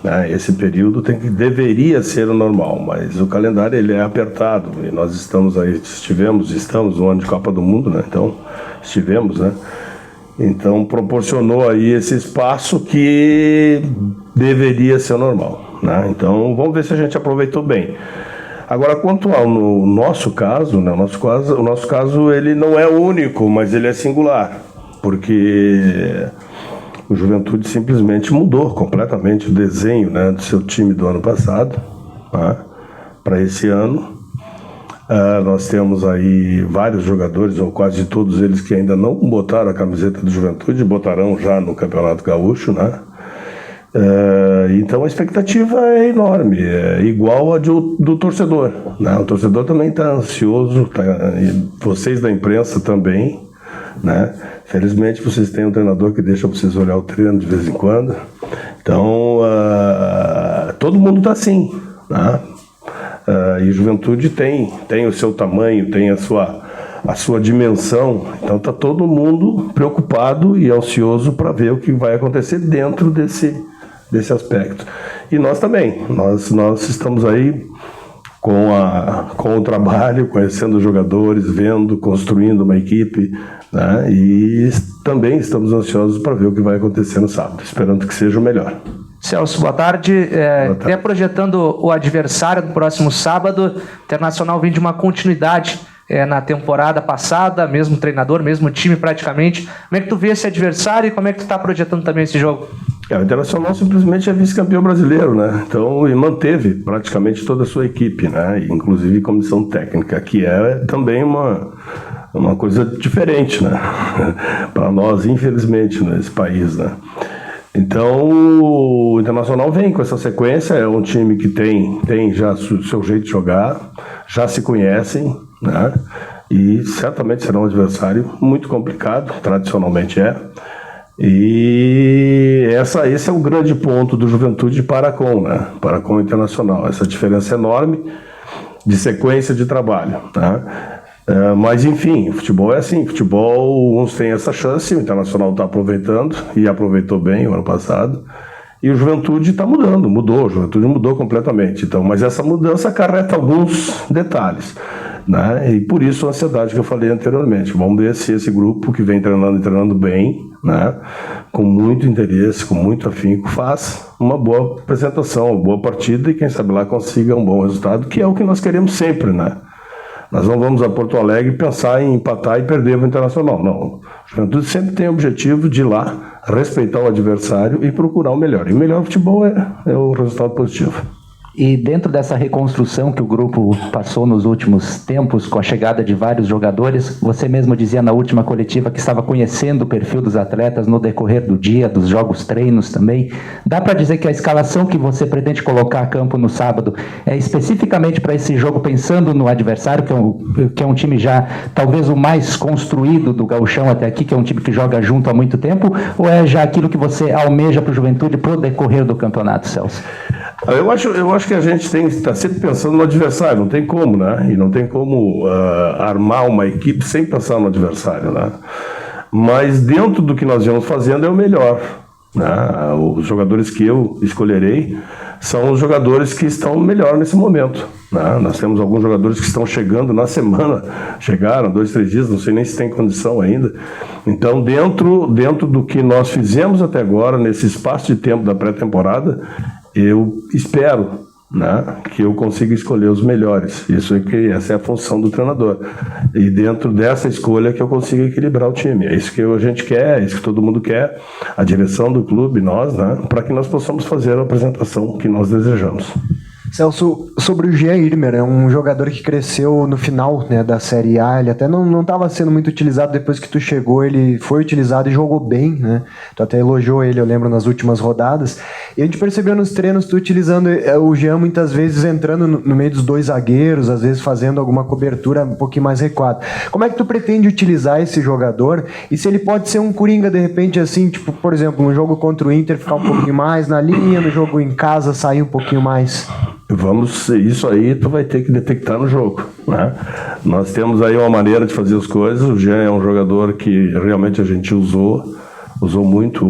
né? Esse período deveria ser o normal, mas o calendário ele é apertado e nós estamos no ano de Copa do Mundo, né? Então, né? Então, proporcionou aí esse espaço que deveria ser o normal, né? Então, vamos ver se a gente aproveitou bem. Agora, quanto ao nosso caso, né? O nosso caso ele não é único, mas ele é singular, porque o Juventude simplesmente mudou completamente o desenho, né, do seu time do ano passado, né, para esse ano. Nós temos aí vários jogadores, ou quase todos eles, que ainda não botaram a camiseta do Juventude, botarão já no Campeonato Gaúcho, né? Então a expectativa é enorme, é igual a do torcedor, né? O torcedor também está ansioso, e vocês da imprensa também, né? Felizmente vocês têm um treinador que deixa vocês olhar o treino de vez em quando. Então todo mundo está assim, né? E Juventude tem o seu tamanho, tem a sua dimensão. Então está todo mundo preocupado e ansioso para ver o que vai acontecer dentro desse aspecto. E nós também, nós estamos aí com o trabalho, conhecendo os jogadores, vendo, construindo uma equipe, né? E também estamos ansiosos para ver o que vai acontecer no sábado, esperando que seja o melhor. Celso, boa tarde. Boa tarde. Projetando o adversário do próximo sábado, o Internacional vem de uma continuidade na temporada passada, mesmo treinador, mesmo time praticamente. Como é que tu vê esse adversário e como é que tu está projetando também esse jogo? O Internacional simplesmente é vice-campeão brasileiro, né? Então, e manteve praticamente toda a sua equipe, né? Inclusive comissão técnica, que é também uma coisa diferente, né? Para nós, infelizmente, nesse país, né? Então, o Internacional vem com essa sequência, é um time que tem já o seu jeito de jogar, já se conhecem, né? E certamente será um adversário muito complicado, tradicionalmente é. E esse é o grande ponto do Juventude para com o Internacional, essa diferença enorme de sequência de trabalho, tá? Mas enfim, o futebol é assim, uns têm essa chance, o Internacional está aproveitando e aproveitou bem o ano passado, e o Juventude está mudou, o Juventude mudou completamente, então, mas essa mudança acarreta alguns detalhes, né? E por isso a ansiedade que eu falei anteriormente. Vamos ver se esse grupo que vem treinando bem, né, com muito interesse, com muito afinco, faz uma boa apresentação, uma boa partida e quem sabe lá consiga um bom resultado, que é o que nós queremos sempre, né? Nós não vamos a Porto Alegre pensar em empatar e perder o Internacional, não. O Juventude sempre tem o objetivo de ir lá, respeitar o adversário e procurar o melhor. E o melhor futebol é o resultado positivo. E dentro dessa reconstrução que o grupo passou nos últimos tempos, com a chegada de vários jogadores, você mesmo dizia na última coletiva que estava conhecendo o perfil dos atletas no decorrer do dia, dos jogos treinos também. Dá para dizer que a escalação que você pretende colocar a campo no sábado é especificamente para esse jogo, pensando no adversário, que é um time já talvez o mais construído do Gauchão até aqui, que é um time que joga junto há muito tempo, ou é já aquilo que você almeja para o Juventude para o decorrer do campeonato, Celso? Eu acho que a gente tem que estar sempre pensando no adversário, não tem como, né? E não tem como armar uma equipe sem pensar no adversário, né? Mas dentro do que nós vamos fazendo é o melhor, né? Os jogadores que eu escolherei são os jogadores que estão melhor nesse momento, né? Nós temos alguns jogadores que estão chegando na semana, chegaram 2, 3 dias, não sei nem se tem condição ainda. Então, dentro do que nós fizemos até agora, nesse espaço de tempo da pré-temporada, eu espero, né, que eu consiga escolher os melhores. Essa é a função do treinador. E dentro dessa escolha que eu consiga equilibrar o time. É isso que a gente quer, é isso que todo mundo quer, a direção do clube, nós, né, para que nós possamos fazer a apresentação que nós desejamos. Celso, sobre o Jean Irmer, é um jogador que cresceu no final, né, da Série A, ele até não estava sendo muito utilizado depois que tu chegou, ele foi utilizado e jogou bem, né, tu até elogiou ele, eu lembro, nas últimas rodadas, e a gente percebeu nos treinos tu utilizando o Jean muitas vezes entrando no meio dos 2 zagueiros, às vezes fazendo alguma cobertura um pouquinho mais recuada. Como é que tu pretende utilizar esse jogador, e se ele pode ser um coringa de repente assim, tipo, por exemplo, no jogo contra o Inter ficar um pouquinho mais na linha, no jogo em casa sair um pouquinho mais? Isso aí tu vai ter que detectar no jogo, né? Nós temos aí uma maneira de fazer as coisas. O Jean é um jogador que realmente a gente usou muito,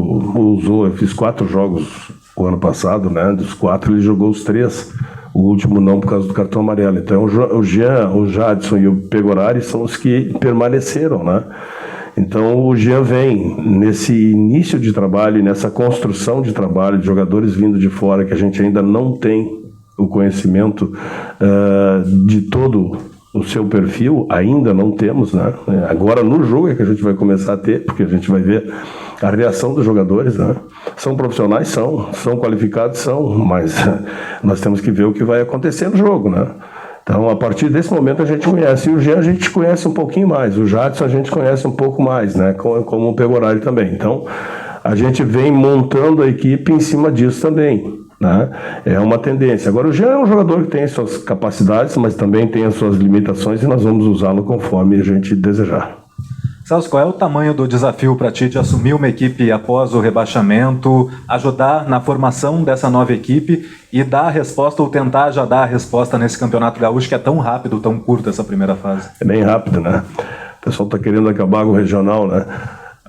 eu fiz 4 jogos o ano passado, né? Dos 4 ele jogou os 3. O último não por causa do cartão amarelo. Então o Jean, o Jadson e o Pegorari são os que permaneceram, né? Então o Jean vem nesse início de trabalho, nessa construção de trabalho de jogadores vindo de fora que a gente ainda não tem o conhecimento de todo o seu perfil, ainda não temos, né? Agora no jogo é que a gente vai começar a ter, porque a gente vai ver a reação dos jogadores, né? São profissionais, são qualificados, mas nós temos que ver o que vai acontecer no jogo, né? Então, a partir desse momento a gente conhece. E o Jean a gente conhece um pouquinho mais. O Jadson a gente conhece um pouco mais, né? Como o Pegorari também. Então, a gente vem montando a equipe em cima disso também, né? É uma tendência. Agora, o Jean é um jogador que tem suas capacidades, mas também tem as suas limitações e nós vamos usá-lo conforme a gente desejar. Celso, qual é o tamanho do desafio para ti de assumir uma equipe após o rebaixamento, ajudar na formação dessa nova equipe e dar a resposta ou tentar já dar a resposta nesse Campeonato Gaúcho que é tão rápido, tão curto essa primeira fase? É bem rápido, né? O pessoal está querendo acabar com o regional, né?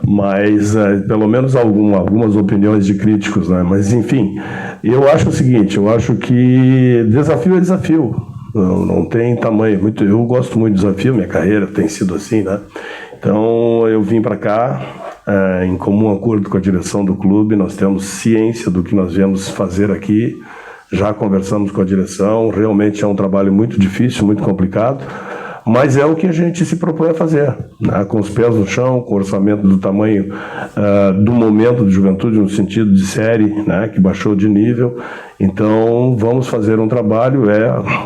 Mas pelo menos algumas opiniões de críticos, né? Mas enfim, eu acho o seguinte, eu acho que desafio é desafio, não tem tamanho. Eu gosto muito de desafio, minha carreira tem sido assim, né? Então eu vim para cá em comum acordo com a direção do clube, nós temos ciência do que nós viemos fazer aqui, já conversamos com a direção, realmente é um trabalho muito difícil, muito complicado, mas é o que a gente se propõe a fazer, né? Com os pés no chão, com o orçamento do tamanho do momento de Juventude, no sentido de série, né? Que baixou de nível. Então vamos fazer um trabalho,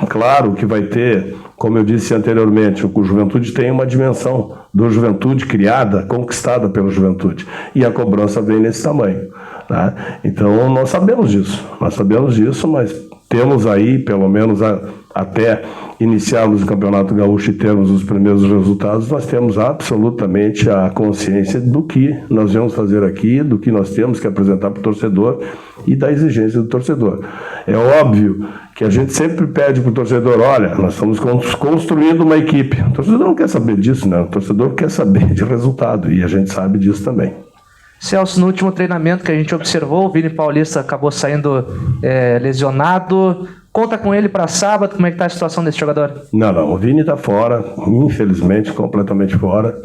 claro que vai ter, como eu disse anteriormente, o Juventude tem uma dimensão do Juventude criada, conquistada pela Juventude, e a cobrança vem nesse tamanho, né? Então nós sabemos disso, mas temos aí, pelo menos até iniciarmos o Campeonato Gaúcho e termos os primeiros resultados, nós temos absolutamente a consciência do que nós vamos fazer aqui, do que nós temos que apresentar para o torcedor e da exigência do torcedor. É óbvio que a gente sempre pede para o torcedor, olha, nós estamos construindo uma equipe. O torcedor não quer saber disso, né? O torcedor quer saber de resultado, e a gente sabe disso também. Celso, no último treinamento que a gente observou, o Vini Paulista acabou saindo lesionado. Conta com ele para sábado, como é que está a situação desse jogador? Não, o Vini está fora, infelizmente, completamente fora.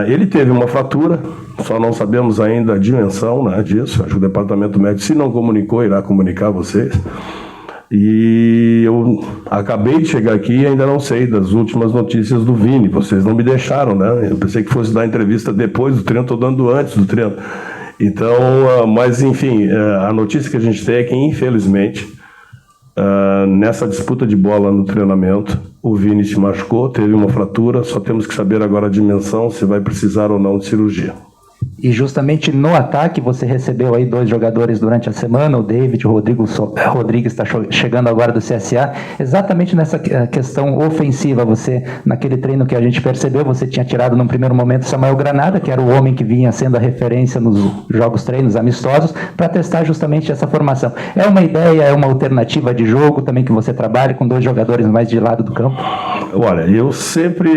Ele teve uma fratura, só não sabemos ainda a dimensão, né, disso. Acho que o departamento médico, se não comunicou, irá comunicar a vocês. E eu acabei de chegar aqui e ainda não sei das últimas notícias do Vini. Vocês não me deixaram, né? Eu pensei que fosse dar entrevista depois do treino, estou dando antes do treino. Então, mas enfim, a notícia que a gente tem é que, infelizmente, nessa disputa de bola no treinamento, o Vini se machucou, teve uma fratura, só temos que saber agora a dimensão, se vai precisar ou não de cirurgia. E justamente no ataque você recebeu aí 2 jogadores durante a semana, o David, o Rodrigues está chegando agora do CSA, exatamente nessa questão ofensiva. Você, naquele treino que a gente percebeu, você tinha tirado num primeiro momento Samuel Granada, que era o homem que vinha sendo a referência nos jogos treinos amistosos, para testar justamente essa formação. É uma ideia, é uma alternativa de jogo também que você trabalha com 2 jogadores mais de lado do campo? Olha, eu sempre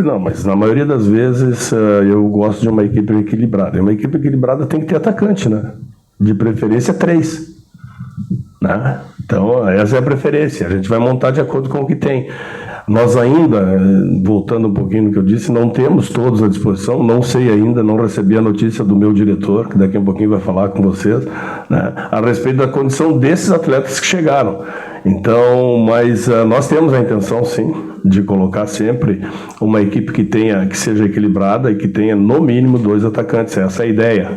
não, mas na maioria das vezes eu gosto de uma equipe equilibrada. E uma equipe equilibrada tem que ter atacante, né? De preferência 3. Né? Então, essa é a preferência. A gente vai montar de acordo com o que tem. Nós ainda, voltando um pouquinho no que eu disse, não temos todos à disposição, não sei ainda, não recebi a notícia do meu diretor, que daqui a pouquinho vai falar com vocês, né, a respeito da condição desses atletas que chegaram. Então, mas nós temos a intenção, sim, de colocar sempre uma equipe que seja equilibrada e que tenha, no mínimo, 2 atacantes. Essa é a ideia.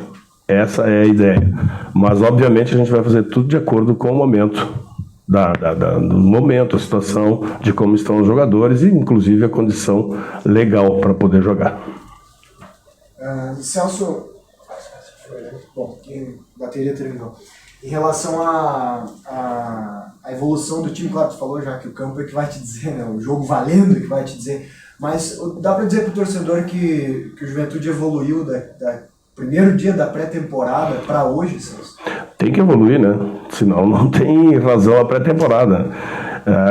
Essa é a ideia. Mas, obviamente, a gente vai fazer tudo de acordo com o momento do momento, a situação de como estão os jogadores e, inclusive, a condição legal para poder jogar. Celso, bom, quem bateria terminou. Em relação à evolução do time, claro, tu falou já que o campo é que vai te dizer, né? O jogo valendo é que vai te dizer, mas dá para dizer para o torcedor que o Juventude evoluiu da primeiro dia da pré-temporada para hoje, Celso? Tem que evoluir, né? Senão não tem razão a pré-temporada.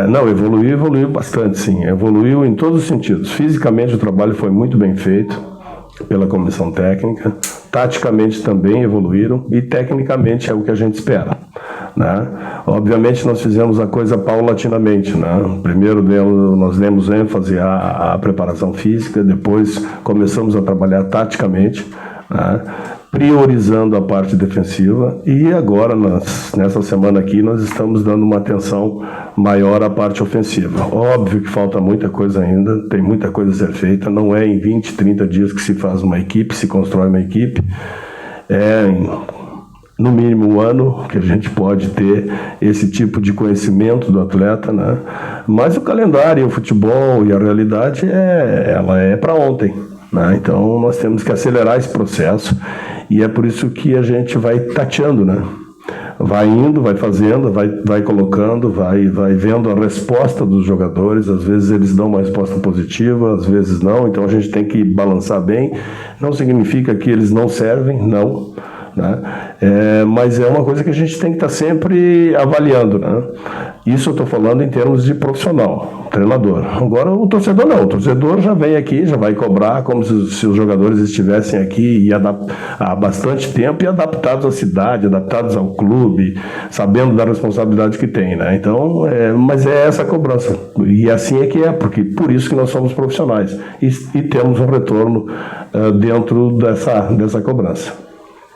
Não, evoluiu bastante, sim. Evoluiu em todos os sentidos. Fisicamente o trabalho foi muito bem feito. pela comissão técnica, taticamente também evoluíram e tecnicamente é o que a gente espera, né? Obviamente nós fizemos a coisa paulatinamente, né? Primeiro nós demos ênfase à preparação física, depois começamos a trabalhar taticamente, né? Priorizando a parte defensiva e agora, nessa semana aqui, nós estamos dando uma atenção maior à parte ofensiva. Óbvio que falta muita coisa ainda, tem muita coisa a ser feita, não é em 20, 30 dias que se faz uma equipe, se constrói uma equipe, no mínimo um ano que a gente pode ter esse tipo de conhecimento do atleta, né? Mas o calendário, o futebol e a realidade, ela é para ontem, né? Então nós temos que acelerar esse processo e é por isso que a gente vai tateando, né? Vai indo, vai fazendo, vai colocando, vai vendo a resposta dos jogadores. Às vezes eles dão uma resposta positiva, às vezes não, então a gente tem que balançar bem. Não significa que eles não servem, não, né? Mas é uma coisa que a gente tem que estar sempre avaliando, né? Isso eu estou falando em termos de profissional, treinador. Agora o torcedor não, o torcedor já vem aqui, já vai cobrar como se os jogadores estivessem aqui há bastante tempo e adaptados à cidade, adaptados ao clube, sabendo da responsabilidade que tem, né? Então, mas é essa a cobrança. E assim é que é, porque por isso que nós somos profissionais e temos um retorno dentro dessa cobrança.